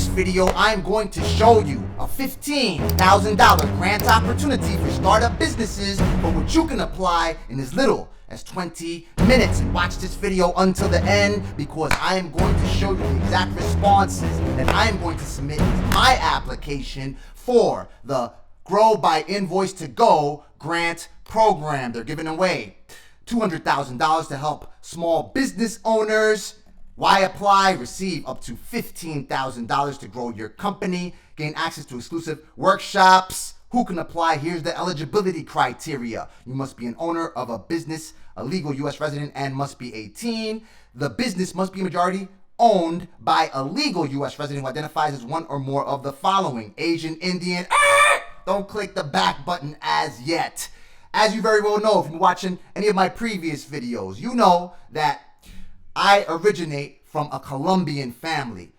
this video, I'm going to show you a $15,000 grant opportunity for startup businesses, for which you can apply in as little as 20 minutes. And watch this video until the end, because I am going to show you the exact responses that I am going to submit to my application for the Grow by Invoice to Go grant program. They're giving away $200,000 to help small business owners. Why apply? Receive up to $15,000 to grow your company. Gain access to exclusive workshops. Who can apply? Here's the eligibility criteria. You must be an owner of a business, a legal U.S. resident, and must be 18. The business must be majority owned by a legal U.S. resident who identifies as one or more of the following: Asian, Indian. Don't click the back button as yet. As you very well know, if you've been watching any of my previous videos, you know that I originate from a Colombian family,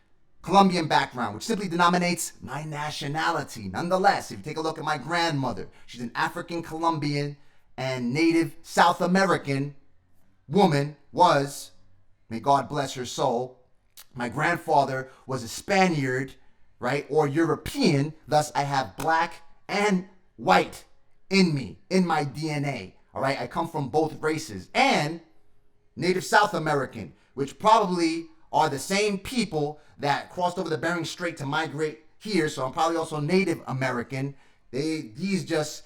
Colombian background, which simply denominates my nationality. Nonetheless, if you take a look at my grandmother, she's an African Colombian and native South American woman, was, may God bless her soul. My grandfather was a Spaniard, right, or European. Thus, I have black and white in me, in my DNA, all right? I come from both races. And native South American, which probably are the same people that crossed over the Bering Strait to migrate here. So I'm probably also Native American. These just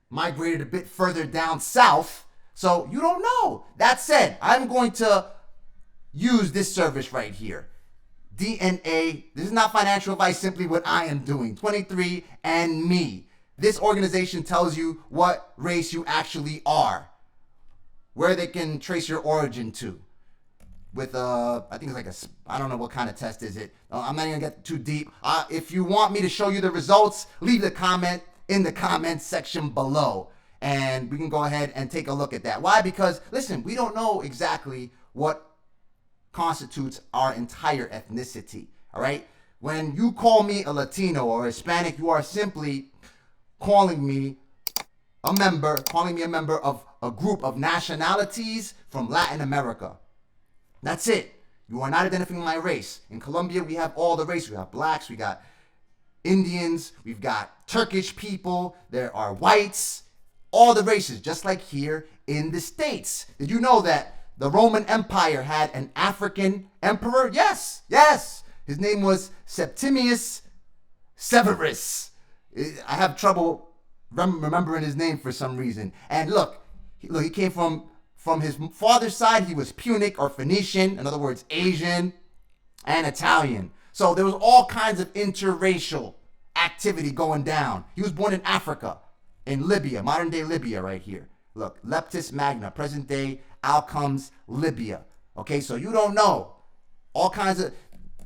migrated a bit further down south. So you don't know. That said, I'm going to use this service right here. DNA. This is not financial advice, simply what I am doing. 23andMe. This organization tells you what race you actually are, where they can trace your origin to. With I think it's like I don't know what kind of test is it. I'm not gonna get too deep. If you want me to show you the results, leave the comment in the comment section below, and we can go ahead and take a look at that. Why? Because listen, we don't know exactly what constitutes our entire ethnicity. All right. When you call me a Latino or Hispanic, you are simply calling me a member of a group of nationalities from Latin America. That's it. You are not identifying my race. In Colombia, we have all the races. We have blacks, we got Indians, we've got Turkish people, there are whites, all the races, just like here in the States. Did you know that the Roman Empire had an African emperor? Yes, yes. His name was Septimius Severus. I have trouble remembering his name for some reason. And look, he came from his father's side. He was Punic or Phoenician, in other words, Asian and Italian. So there was all kinds of interracial activity going down. He was born in Africa, in Libya, modern day Libya right here. Look, Leptis Magna, present day Alcoms, Libya. Okay, so you don't know. All kinds of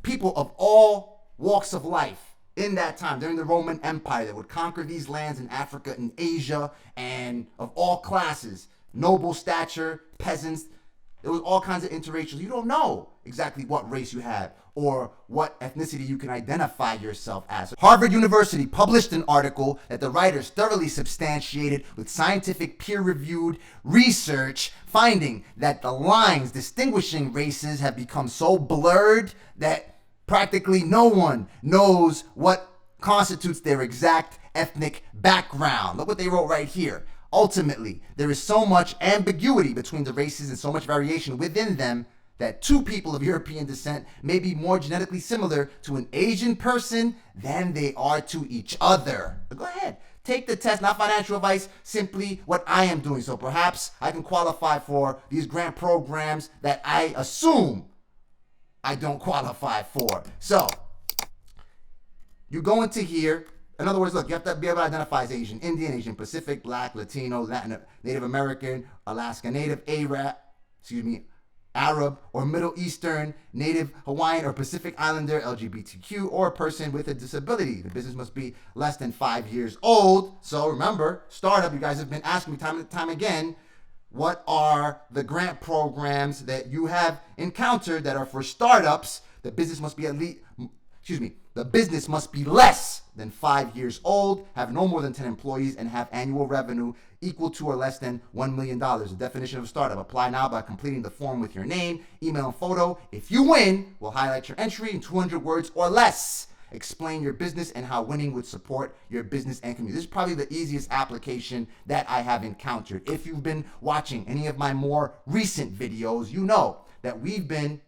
people of all walks of life in that time, during the Roman Empire, that would conquer these lands in Africa and Asia, and of all classes, noble stature, peasants. There was all kinds of interracial. You don't know exactly what race you have or what ethnicity you can identify yourself as. Harvard University published an article that the writers thoroughly substantiated with scientific peer-reviewed research, finding that the lines distinguishing races have become so blurred that practically no one knows what constitutes their exact ethnic background. Look what they wrote right here. Ultimately, there is so much ambiguity between the races and so much variation within them that two people of European descent may be more genetically similar to an Asian person than they are to each other. But go ahead, take the test. Not financial advice, simply what I am doing. So perhaps I can qualify for these grant programs that I assume I don't qualify for. So you go into here. In other words, look, you have to be able to identify as Asian, Indian, Asian Pacific, Black, Latino, Latin, Native American, Alaska Native, Arab, or Middle Eastern, Native, Hawaiian, or Pacific Islander, LGBTQ, or a person with a disability. The business must be less than 5 years old. So remember, startup, you guys have been asking me time and time again, what are the grant programs that you have encountered that are for startups? The business must be the business must be less than 5 years old, have no more than 10 employees, and have annual revenue equal to or less than $1 million. The definition of a startup. Apply now by completing the form with your name, email, and photo. If you win, we'll highlight your entry in 200 words or less. explain your business and how winning would support your business and community. This is probably the easiest application that I have encountered. If you've been watching any of my more recent videos, you know that we've been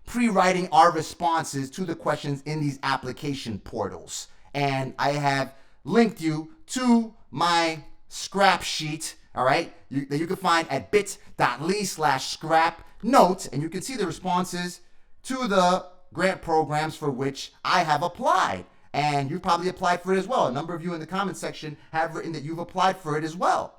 pre-writing our responses to the questions in these application portals. And I have linked you to my scrap sheet, all right, that you can find at bit.ly/scrap notes, and you can see the responses to the grant programs for which I have applied. And you probably applied for it as well. A number of you in the comment section have written that you've applied for it as well.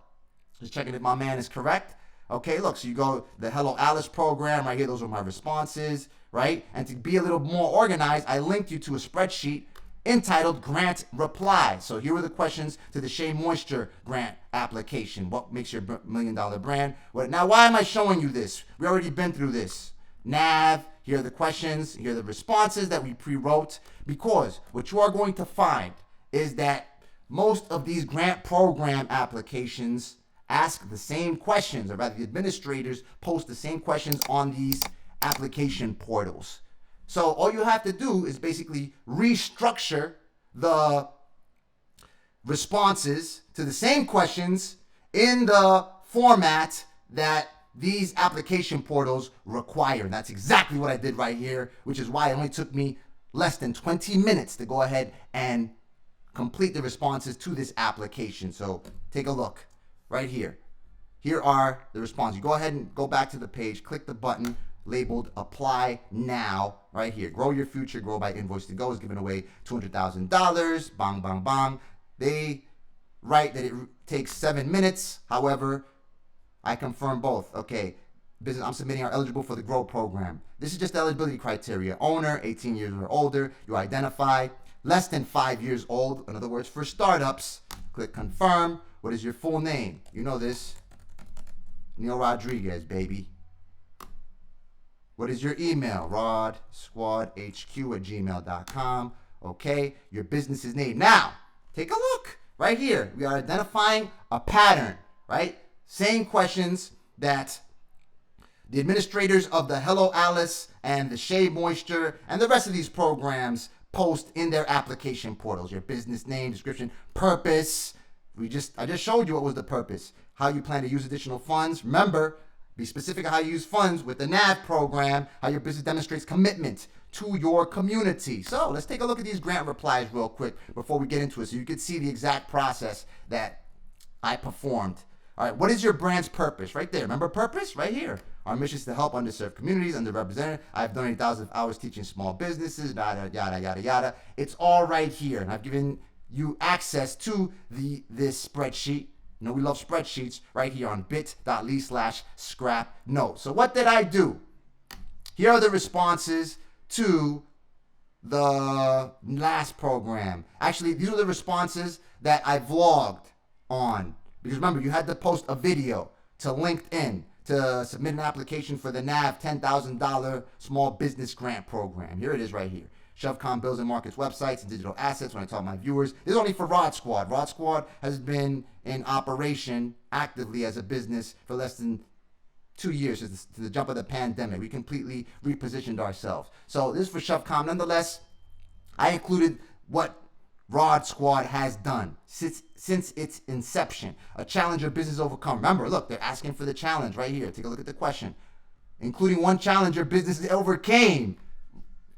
Just checking if my man is correct. Okay, look, so you go the Hello Alice program right here. Those are my responses, right? And to be a little more organized, I linked you to a spreadsheet entitled Grant Reply. So here are the questions to the Shea Moisture grant application. What makes your $1 million brand? Now, why am I showing you this? We already been through this. Nav, here are the questions, here are the responses that we pre-wrote, because what you are going to find is that most of these grant program applications ask the same questions, or rather the administrators post the same questions on these application portals. So all you have to do is basically restructure the responses to the same questions in the format that these application portals require. And that's exactly what I did right here, which is why it only took me less than 20 minutes to go ahead and complete the responses to this application. So take a look right here. Here are the responses. You go ahead and go back to the page, click the button labeled Apply Now right here. Grow Your Future, Grow by Invoice to Go is giving away $200,000. Bang, bang, bang. They write that it takes 7 minutes. However, I confirm both. Okay, business I'm submitting are eligible for the Grow program. This is just the eligibility criteria. Owner, 18 years or older. You identify less than 5 years old. In other words, for startups, click Confirm. What is your full name? You know this. Neal Rodriguez, baby. What is your email? rodsquadhq@gmail.com. Okay, your business's name. Now, take a look right here. We are identifying a pattern, right? Same questions that the administrators of the Hello Alice and the Shea Moisture and the rest of these programs post in their application portals. Your business name, description, purpose. I just showed you what was the purpose. How you plan to use additional funds. Remember, be specific on how you use funds with the NAV program, how your business demonstrates commitment to your community. So let's take a look at these grant replies real quick before we get into it so you can see the exact process that I performed. All right, what is your brand's purpose? Right there. Remember purpose? Right here. Our mission is to help underserved communities, underrepresented. I've donated thousands of hours teaching small businesses, yada, yada, yada, yada. It's all right here. And I've given you access to this spreadsheet. You know, we love spreadsheets right here on bit.ly/scrap note. So what did I do? Here are the responses to the last program. Actually, these are the responses that I vlogged on. Because remember, you had to post a video to LinkedIn to submit an application for the NAV $10,000 small business grant program. Here it is right here. ShovCom builds and markets websites and digital assets. When I talk to my viewers, this is only for Rod Squad. Rod Squad has been in operation actively as a business for less than 2 years since the jump of the pandemic. We completely repositioned ourselves. So this is for ShovCom. Nonetheless, I included what Rod Squad has done since its inception. A challenge or business overcome. Remember, look, they're asking for the challenge right here. Take a look at the question. Including one challenge your business overcame.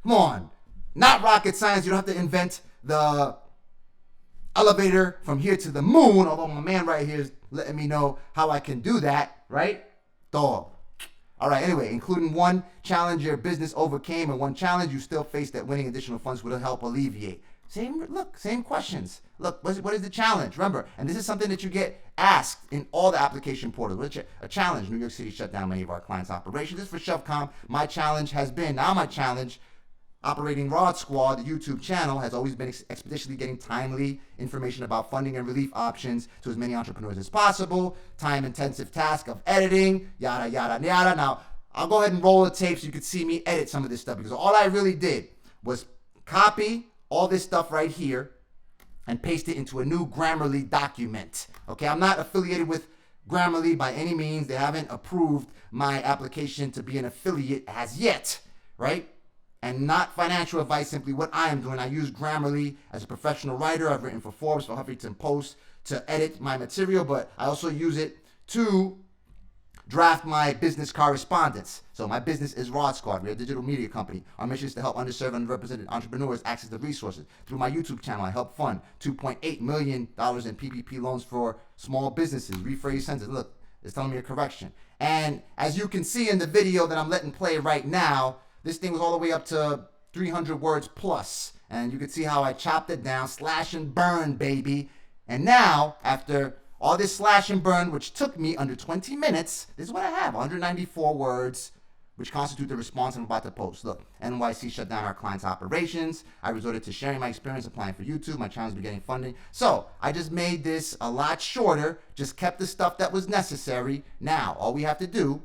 Come on. Not rocket science. You don't have to invent the elevator from here to the moon, although my man right here is letting me know how I can do that, right? Dog. All right, anyway, including one challenge your business overcame and one challenge you still face that winning additional funds will help alleviate. Same questions. Look, what is the challenge? Remember, and this is something that you get asked in all the application portals. What's a challenge? New York City shut down many of our clients' operations. This is for ShovCom. My challenge has been, now my challenge, operating Rod Squad, the YouTube channel, has always been expeditiously getting timely information about funding and relief options to as many entrepreneurs as possible. Time-intensive task of editing, yada, yada, yada. Now, I'll go ahead and roll the tape so you can see me edit some of this stuff, because all I really did was copy all this stuff right here and paste it into a new Grammarly document. Okay, I'm not affiliated with Grammarly by any means. They haven't approved my application to be an affiliate as yet, right? and not financial advice, simply what I am doing. I use Grammarly as a professional writer. I've written for Forbes, for Huffington Post to edit my material, but I also use it to draft my business correspondence. So my business is Rod Squad. We're a digital media company. Our mission is to help underserved and underrepresented entrepreneurs access to resources. Through my YouTube channel, I help fund $2.8 million in PPP loans for small businesses. Rephrase sentence. Look, it's telling me a correction. And as you can see in the video that I'm letting play right now, this thing was all the way up to 300 words plus. And you can see how I chopped it down, slash and burn, baby. And now, after all this slash and burn, which took me under 20 minutes, this is what I have, 194 words, which constitute the response I'm about to post. Look, NYC shut down our clients' operations. I resorted to sharing my experience applying for YouTube. My channel's been getting funding. So I just made this a lot shorter, just kept the stuff that was necessary. Now, all we have to do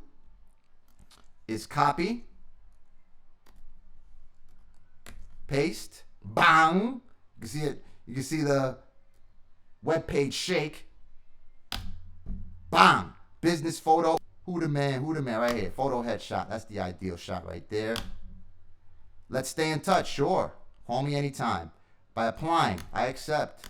is copy, paste, bang. You can see it. You can see the web page shake. Bang. Business photo. Who the man right here. Photo headshot. That's the ideal shot right there. Let's stay in touch. Sure. Call me anytime. By applying, I accept.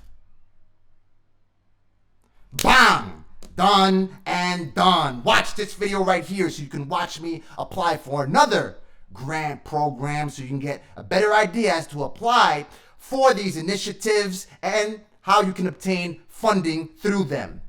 Bang. Done and done. Watch this video right here so you can watch me apply for another grant program so you can get a better idea as to apply for these initiatives and how you can obtain funding through them.